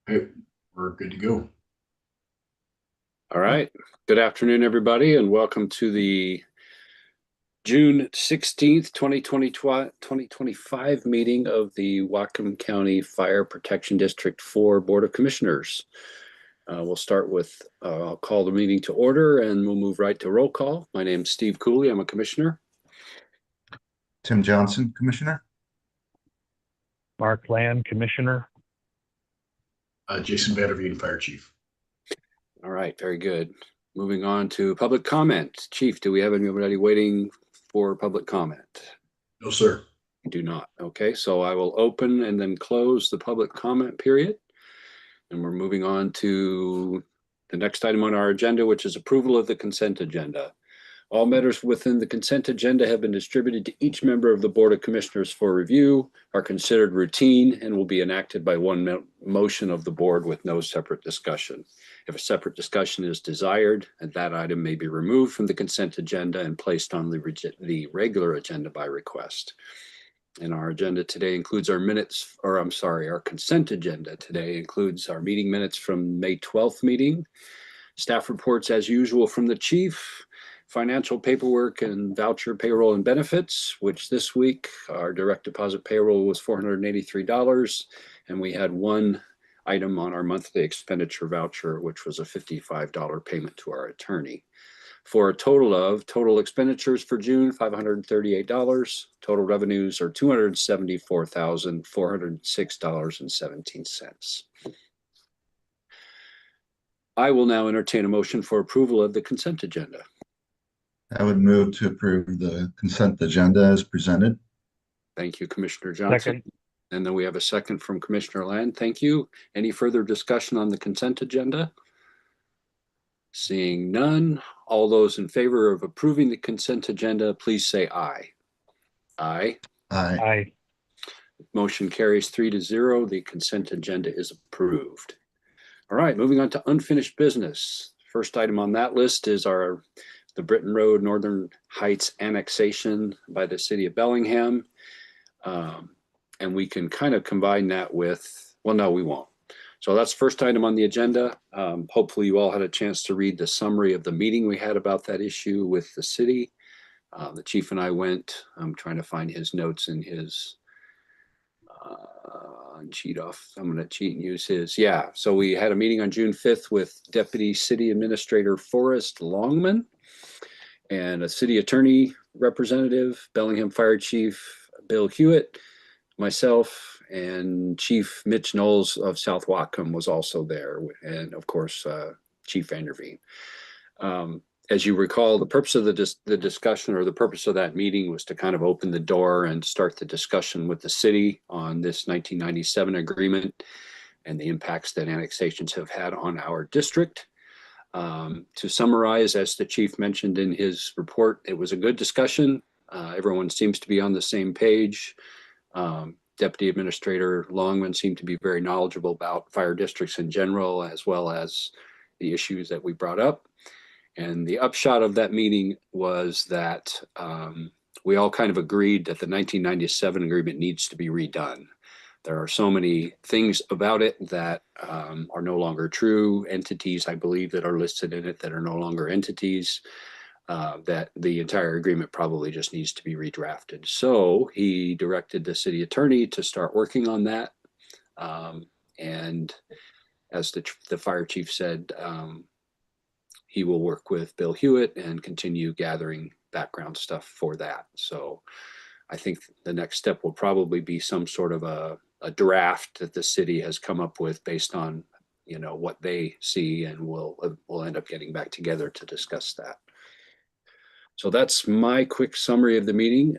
Okay, we're good to go. All right. Good afternoon, everybody, and welcome to the June 16th, 2025 meeting of the Whatcom County Fire Protection District 4 Board of Commissioners. We'll start with, I'll call the meeting to order and we'll move right to roll call. My name's Steve Cooley. I'm a commissioner. Tim Johnson, Commissioner. Mark Land, Commissioner. Jason Vanderveen, Fire Chief. All right, very good. Moving on to public comment. Chief, do we have anybody waiting for public comment? No, sir. We do not. Okay, so I will open and then close the public comment period. And we're moving on to the next item on our agenda, which is approval of the consent agenda. All matters within the consent agenda have been distributed to each member of the Board of Commissioners for review, are considered routine, and will be enacted by one motion of the board with no separate discussion. If a separate discussion is desired, that item may be removed from the consent agenda and placed on the regular agenda by request. And our agenda today includes our minutes, or I'm sorry, our consent agenda today includes our meeting minutes from May 12th meeting, staff reports as usual from the chief, financial paperwork and voucher payroll and benefits, which this week our direct deposit payroll was $483. And we had one item on our monthly expenditure voucher, which was a $55 payment to our attorney. For a total expenditures for June, $538. Total revenues are $274,406.17. I will now entertain a motion for approval of the consent agenda. I would move to approve the consent agenda as presented. Thank you, Commissioner Johnson. Second. And then we have a second from Commissioner Land. Thank you. Any further discussion on the consent agenda? Seeing none, all those in favor of approving the consent agenda, please say aye. Aye. Aye. Aye. Motion carries 3-0. The consent agenda is approved. All right, moving on to unfinished business. First item on that list is the Britton Road Northern Heights annexation by the city of Bellingham. And we can kind of combine that with, well, no, we won't. So that's the first item on the agenda. Hopefully you all had a chance to read the summary of the meeting we had about that issue with the city. The chief and I went, I'm trying to find his notes in his cheat off. I'm going to cheat and use his. Yeah. So we had a meeting on June 5th with Deputy City Administrator Forrest Longman and a city attorney representative, Bellingham Fire Chief Bill Hewitt, myself, and Chief Mitch Knowles of South Whatcom was also there, and of course Chief Vanderveen. As you recall, the purpose of the discussion, or the purpose of that meeting, was to kind of open the door and start the discussion with the city on this 1997 agreement and the impacts that annexations have had on our district. To summarize, as the chief mentioned in his report, it was a good discussion. Everyone seems to be on the same page. Deputy Administrator Longman seemed to be very knowledgeable about fire districts in general, as well as the issues that we brought up. And the upshot of that meeting was that we all kind of agreed that the 1997 agreement needs to be redone. There are so many things about it that are no longer true. Entities, I believe, that are listed in it that are no longer entities. That the entire agreement probably just needs to be redrafted. So he directed the city attorney to start working on that. And as the fire chief said, he will work with Bill Hewitt and continue gathering background stuff for that. So I think the next step will probably be some sort of a draft that the city has come up with based on, you know, what they see, and we'll end up getting back together to discuss that. So that's my quick summary of the meeting.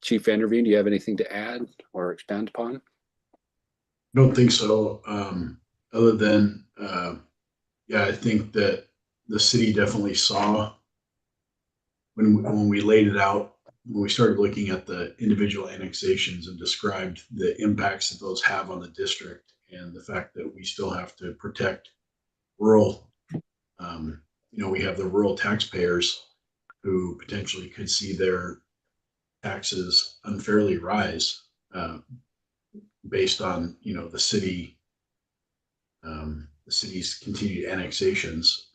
Chief Vanderveen, do you have anything to add or expand upon? Don't think so. Other than, yeah, I think that the city definitely saw when we laid it out, when we started looking at the individual annexations and described the impacts that those have on the district, and the fact that we still have to protect rural, you know, we have the rural taxpayers who potentially could see their taxes unfairly rise based on, you know, the city's continued annexations.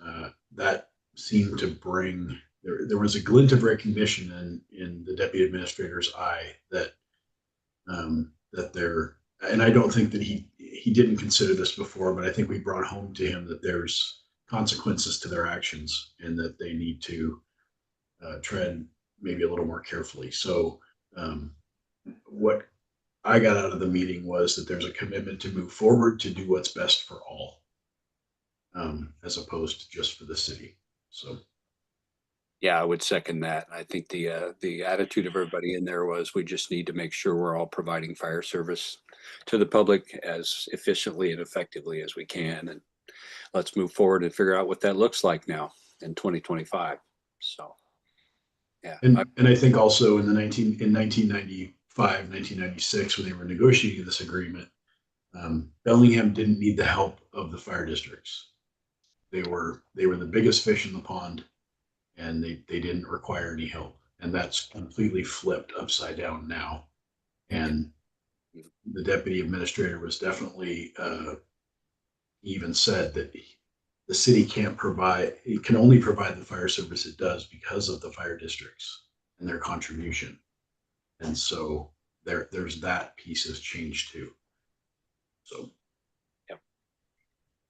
That seemed to bring there was a glint of recognition in the deputy administrator's eye that that there, and I don't think that he didn't consider this before, but I think we brought home to him that there's consequences to their actions and that they need to tread maybe a little more carefully. So what I got out of the meeting was that there's a commitment to move forward to do what's best for all, as opposed to just for the city. So Yeah, I would second that. I think the attitude of everybody in there was we just need to make sure we're all providing fire service to the public as efficiently and effectively as we can, and let's move forward and figure out what that looks like now in 2025. So, yeah, and I think also in 1995, 1996, when they were negotiating this agreement, Bellingham didn't need the help of the fire districts. They were the biggest fish in the pond, and they didn't require any help. And that's completely flipped upside down now. And the deputy administrator was definitely even said that the city can't provide, it can only provide the fire service it does because of the fire districts and their contribution. And so there's that piece has changed too. So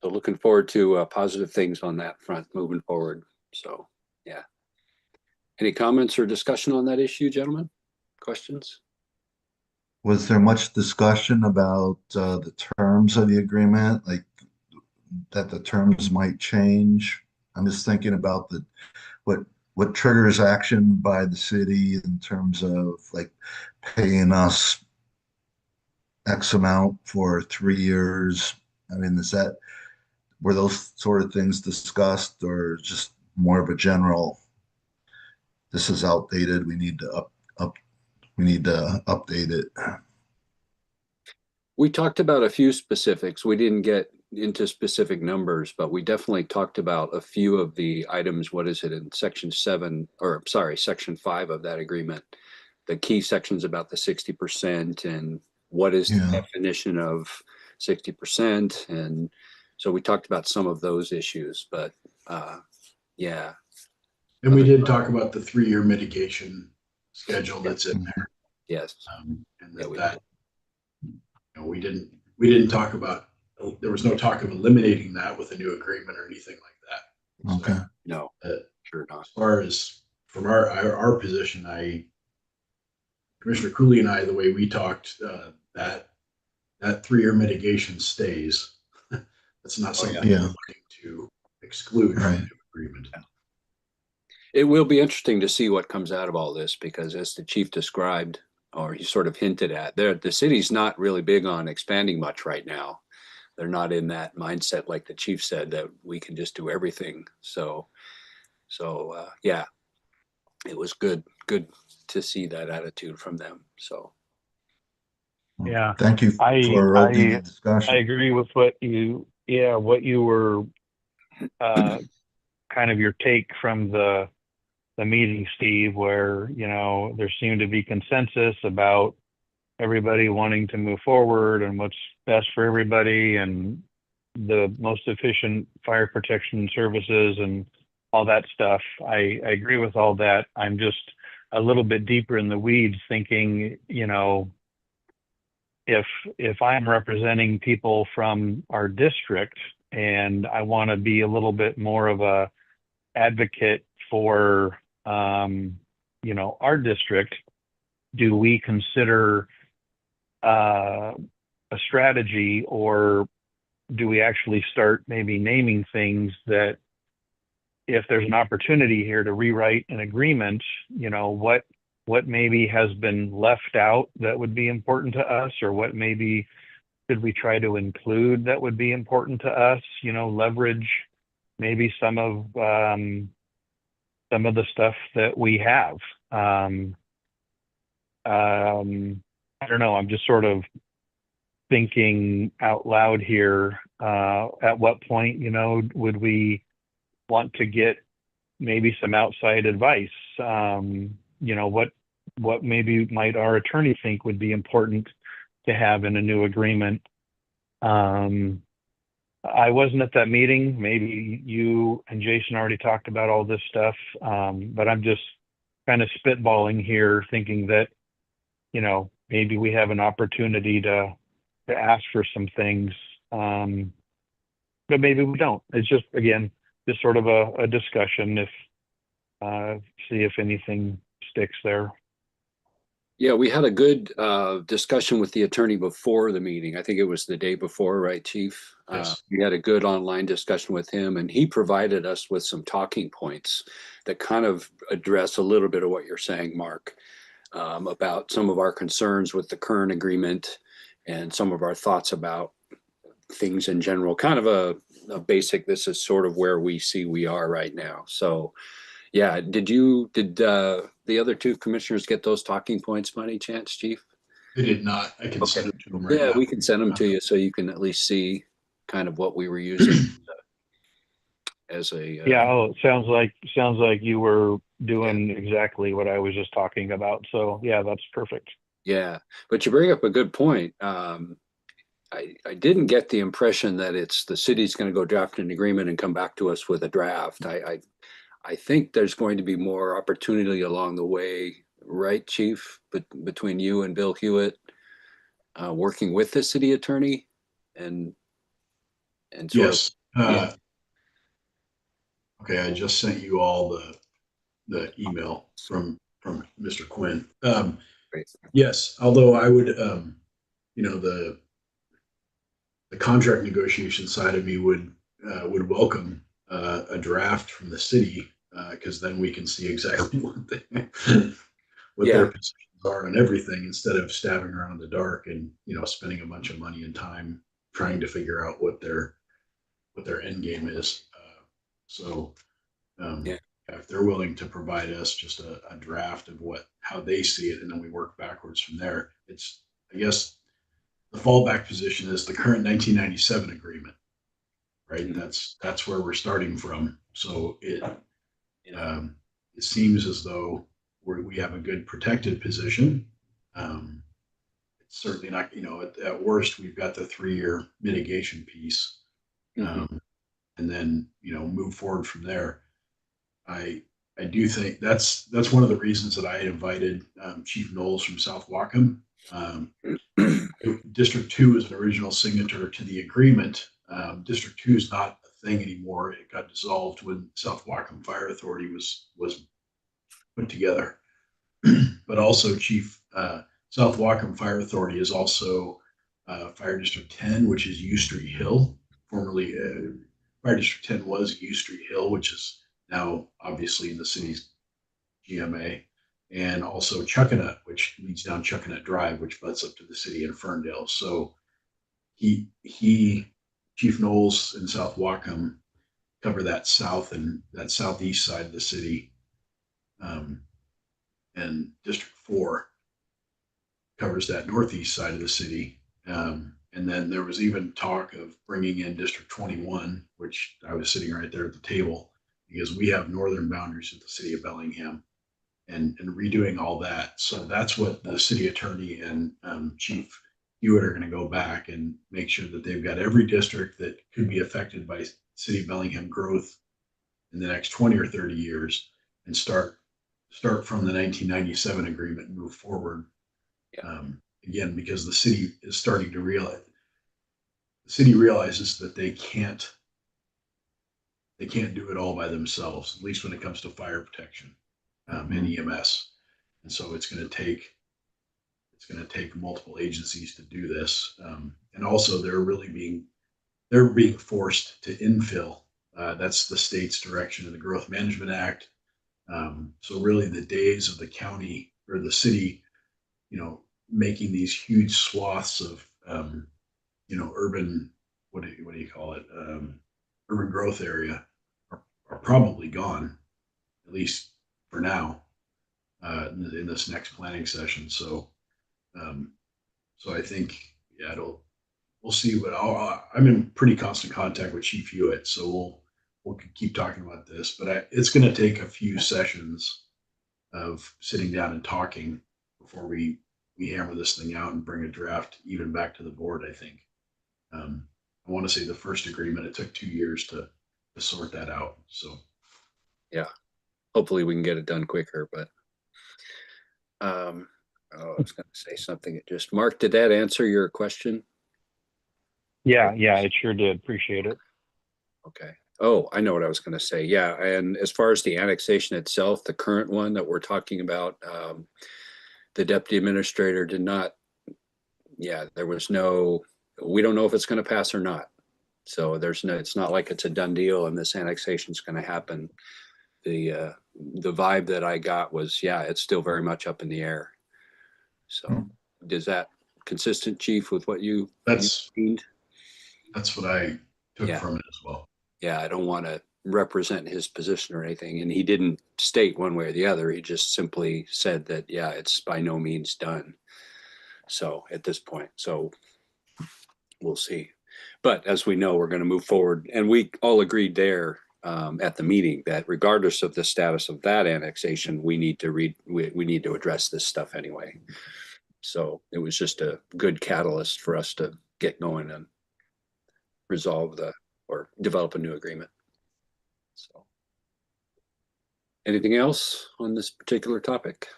so looking forward to positive things on that front moving forward. So, yeah. Any comments or discussion on that issue, gentlemen? Questions? Was there much discussion about the terms of the agreement, like that the terms might change? I'm just thinking about what triggers action by the city in terms of like paying us X amount for 3 years. I mean, were those sort of things discussed, or just more of a general, this is outdated, we need to update it? We talked about a few specifics. We didn't get into specific numbers, but we definitely talked about a few of the items. What is it in section 7, or sorry, section 5 of that agreement? The key sections about the 60% and what is the Yeah. definition of 60%. And so we talked about some of those issues, but yeah. and we did talk about the 3-year mitigation schedule that's in there. Yes. And Yeah, we that you know, we didn't talk about, there was no talk of eliminating that with a new agreement or anything like that. Okay. So, No, sure as not. far as from our position, Commissioner Cooley and I, the way we talked, that 3-year mitigation stays. That's not something yeah. we're looking to exclude from Right. the agreement. It will be interesting to see what comes out of all this, because as the chief described, or he sort of hinted at, the city's not really big on expanding much right now. They're not in that mindset, like the chief said, that we can just do everything. So yeah, it was good to see that attitude from them. So Yeah, Thank you for opening the I discussion. agree with what you were, kind of your take from the meeting, Steve, where, there seemed to be consensus about everybody wanting to move forward and what's best for everybody and the most efficient fire protection services and all that stuff. I agree with all that. I'm just a little bit deeper in the weeds thinking, if I'm representing people from our district and I want to be a little bit more of a advocate for, our district, do we consider a strategy, or do we actually start maybe naming things that, if there's an opportunity here to rewrite an agreement, what maybe has been left out that would be important to us, or what maybe should we try to include that would be important to us, leverage maybe some of the stuff that we have. I don't know. I'm just sort of thinking out loud here. At what point, would we want to get maybe some outside advice? what maybe might our attorney think would be important to have in a new agreement. I wasn't at that meeting. Maybe you and Jason already talked about all this stuff, but I'm just kind of spitballing here, thinking that, maybe we have an opportunity to ask for some things, but maybe we don't. It's just, again, just sort of a discussion, see if anything sticks there. Yeah, we had a good discussion with the attorney before the meeting. I think it was the day before, right, Chief? Yes. We had a good online discussion with him, and he provided us with some talking points that kind of address a little bit of what you're saying, Mark, about some of our concerns with the current agreement and some of our thoughts about things in general. Kind of a basic, this is sort of where we see we are right now. So yeah, did the other two commissioners get those talking points by any chance, Chief? They did not. I can send them to them right Yeah, now. we can send them to you so you can at least see kind of what we were using as a. Yeah. Oh, it sounds like you were doing exactly what I was just talking about. So yeah, that's perfect. Yeah, but you bring up a good point. I didn't get the impression that it's the city's going to go draft an agreement and come back to us with a draft. I think there's going to be more opportunity along the way, right, Chief, between you and Bill Hewitt, working with the city attorney and sort Yes. of. Yeah. Okay, I just sent you all the email from Mr. Quinn. Great. Yes, although I would, the contract negotiation side of me would welcome a draft from the city, because then we can see exactly what Yeah. their positions are on everything, instead of stabbing around in the dark and spending a bunch of money and time trying to figure out what their end game is. So Yeah. if they're willing to provide us just a draft of how they see it, and then we work backwards from there. I guess the fallback position is the current 1997 agreement, right? Mhm. That's where we're starting from. So it seems as though we have a good protected position. It's certainly not, at worst, we've got the 3-year mitigation piece, Mhm. and then move forward from there. I I do think that's one of the reasons that I invited Chief Knowles from South Wacom. Um, District 2 is an original signature to the agreement. District 2 is not a thing anymore. It got dissolved when South Wacom Fire Authority was put together. But also South Wacom Fire Authority is also Fire District 10, which is U Street Hill. Formerly, Fire District 10 was U Street Hill, which is now obviously in the city's GMA, and also Chuckanut, which leads down Chuckanut Drive, which butts up to the city in Ferndale. So he Chief Knowles in South Wacom cover that southeast side of the city, um, and District 4 covers that northeast side of the city. And then there was even talk of bringing in District 21, which I was sitting right there at the table, because we have northern boundaries with the city of Bellingham, and redoing all that. So that's what the city attorney and Chief Hewitt are going to go back and make sure that they've got every district that could be affected by city of Bellingham growth in the next 20 or 30 years, and start from the 1997 agreement and move forward. Again, because the city is starting to realize, the city realizes that they can't do it all by themselves, at least when it comes to fire protection, and EMS. And so it's going to take multiple agencies to do this. And also they're being forced to infill. That's the state's direction in the Growth Management Act. So really the days of the county or the city, making these huge swaths of, urban, what do you call it? Urban growth area are probably gone, at least for now, in this next planning session. So, I think, yeah, we'll see. But I'm in pretty constant contact with Chief Hewitt, so we'll keep talking about this. But it's going to take a few sessions of sitting down and talking before we hammer this thing out and bring a draft even back to the board. I think I want to say the first agreement, it took 2 years to sort that out. So Yeah, hopefully we can get it done quicker, but oh, I was going to say something. Mark, did that answer your question? Yeah, it sure did. Appreciate it. Okay. Oh, I know what I was going to say. Yeah. And as far as the annexation itself, the current one that we're talking about, the deputy administrator did not, there was no, we don't know if it's going to pass or not. So it's not like it's a done deal and this annexation is going to happen. The vibe that I got was, it's still very much up in the air. So is that consistent, Chief, with what you seen? That's what I took Yeah. from it as well. Yeah, I don't want to represent his position or anything. And he didn't state one way or the other. He just simply said that, it's by no means done. So at this point, we'll see. But as we know, we're going to move forward. And we all agreed there at the meeting that regardless of the status of that annexation, we need to address this stuff anyway. So it was just a good catalyst for us to get going and resolve or develop a new agreement. So anything else on this particular topic?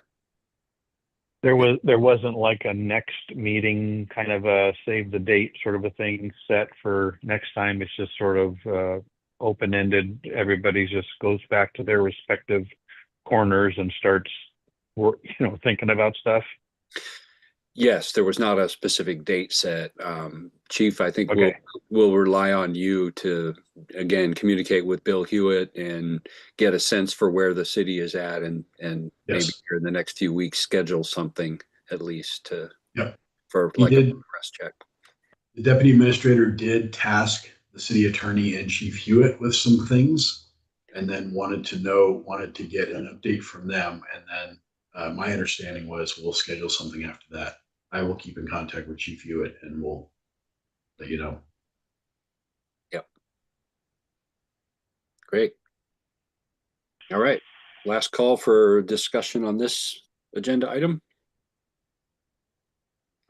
There wasn't like a next meeting kind of a save the date sort of a thing set for next time. It's just sort of open-ended. Everybody just goes back to their respective corners and starts thinking about stuff. Yes, there was not a specific date set. Chief, I think Okay. we'll rely on you to, again, communicate with Bill Hewitt and get a sense for where the city is at and maybe here in the next few weeks, schedule something at least for like a press check. The deputy administrator did task the city attorney and Chief Hewitt with some things and then wanted to get an update from them. And then my understanding was we'll schedule something after that. I will keep in contact with Chief Hewitt and we'll let you know. Yep. Great. All right. Last call for discussion on this agenda item.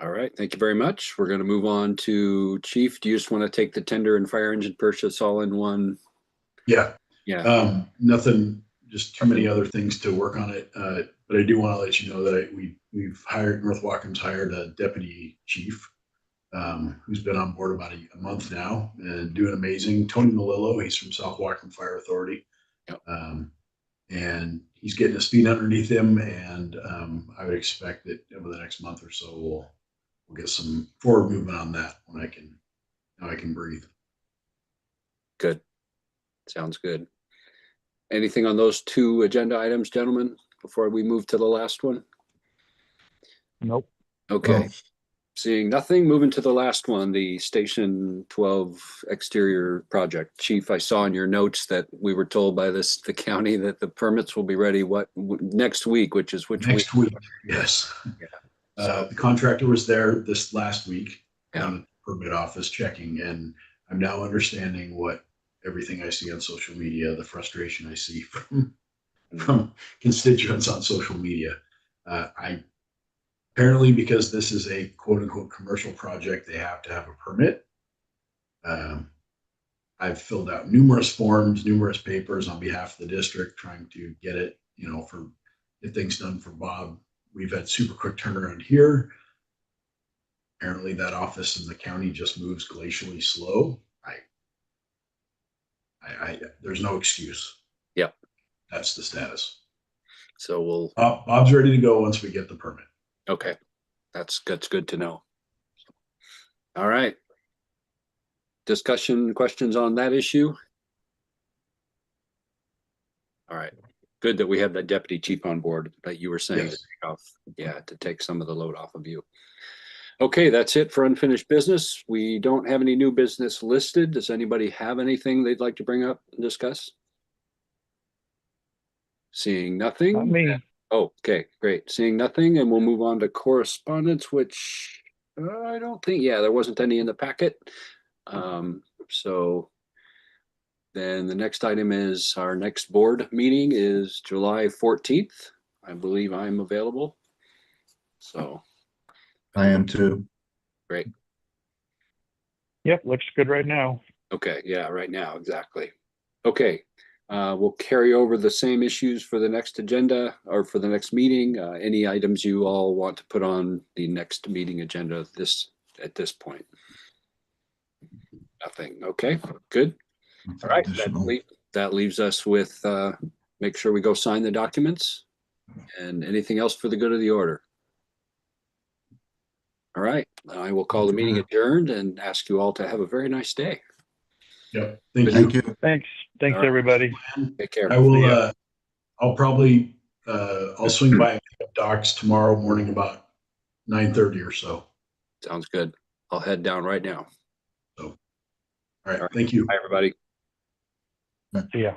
All right. Thank you very much. We're going to move on to Chief. Do you just want to take the tender and fire engine purchase all in one? Yeah. Yeah. Nothing, just too many other things to work on it. But I do want to let you know that we've hired, North Waukem's hired a deputy chief who's been on board about a month now and doing amazing. Tony Melillo, he's from South Waukem Fire Authority. Yep. And he's getting his feet underneath him. And I would expect that over the next month or so, we'll get some forward movement on that when I can breathe. Good. Sounds good. Anything on those two agenda items, gentlemen, before we move to the last one? Nope. Okay. Seeing nothing, moving to the last one, the Station 12 exterior project. Chief, I saw in your notes that we were told by the county that the permits will be ready next week, which next week. Yes. Yeah. The contractor was there this last week down at the permit office checking, and I'm now understanding what everything I see on social media, the frustration I see from constituents on social media. Apparently, because this is a quote unquote commercial project, they have to have a permit. I've filled out numerous forms, numerous papers on behalf of the district, trying to get it, get things done for Bob. We've had super quick turnaround here. Apparently that office in the county just moves glacially slow. There's no excuse. Yep. That's the status. So Bob's ready to go once we get the permit. Okay. That's good to know. All right. Discussion, questions on that issue? All right. Good that we have that deputy chief on board that you were saying to take some of the load off of you. Okay, that's it for unfinished business. We don't have any new business listed. Does anybody have anything they'd like to bring up and discuss? Seeing nothing. Not me. Oh, okay, great. Seeing nothing, and we'll move on to correspondence, which I don't think, there wasn't any in the packet. So then the next item is our next board meeting is July 14th. I believe I'm available. So I am too. great. Yep, looks good right now. Okay, yeah, right now, exactly. Okay, we'll carry over the same issues for the next agenda or for the next meeting. Any items you all want to put on the next meeting agenda at this point? Nothing. Okay, good. All right, Additional. that leaves us with make sure we go sign the documents and anything else for the good of the order. All right, I will call the meeting adjourned and ask you all to have a very nice day. Yep. Thank you. Thank you. Thanks. Thanks, All right. everybody. Take care. I will, See ya. I'll probably, I'll swing by and pick up docs tomorrow morning about 9:30 or so. Sounds good. I'll head down right now. All right. All right. Thank you. Bye, everybody. See ya.